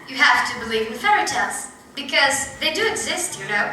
you have to believe in fairy tales, because they do exist, you know.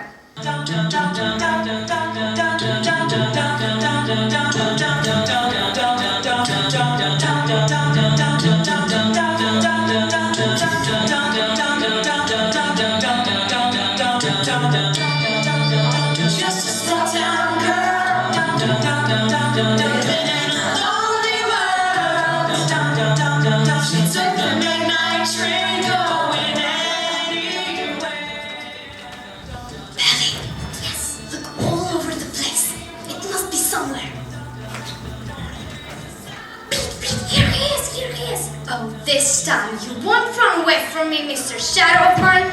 Oh, this time you won't run away from me, Mr. Shadow of mine.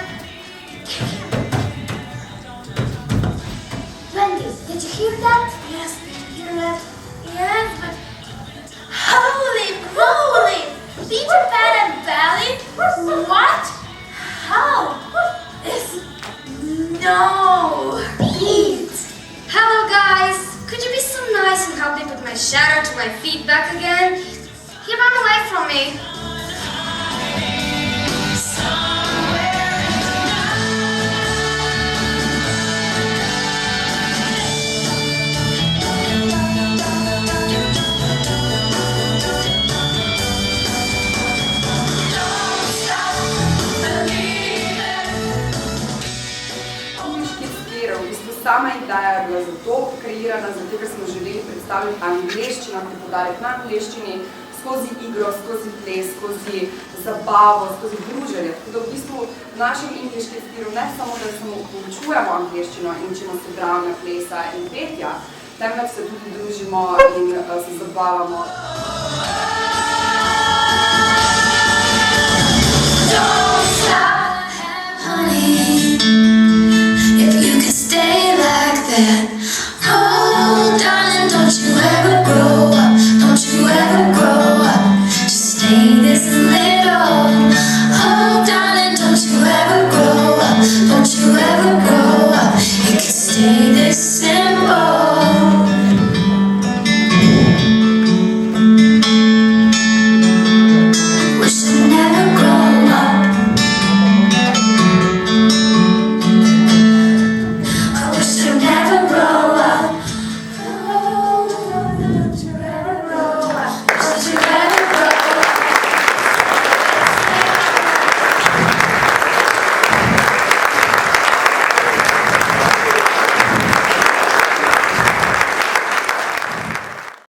Wendy, did you hear that? Yes, did you hear that? Yes, but... Holy moly! Peter Pan and Bally? What? How? No! Pete! Hello, guys! Could you be so nice and help me put my shadow to my feet back again? He ran away from me. Sama ideja je bila zato kreirana, zato ker smo želeli predstaviti angleščino, ki poudarek na angleščini, skozi igro, skozi ples, skozi zabavo, skozi druženje. Tako da v bistvu v našem angleškem stilu ne samo, da samo poučujemo angleščino in učimo se drame, plesa in petja, temveč se tudi družimo in se zabavamo. Don't stop, honey, if you can stay like that. Oh, darling, don't you ever grow up, don't you ever grow up, just stay there.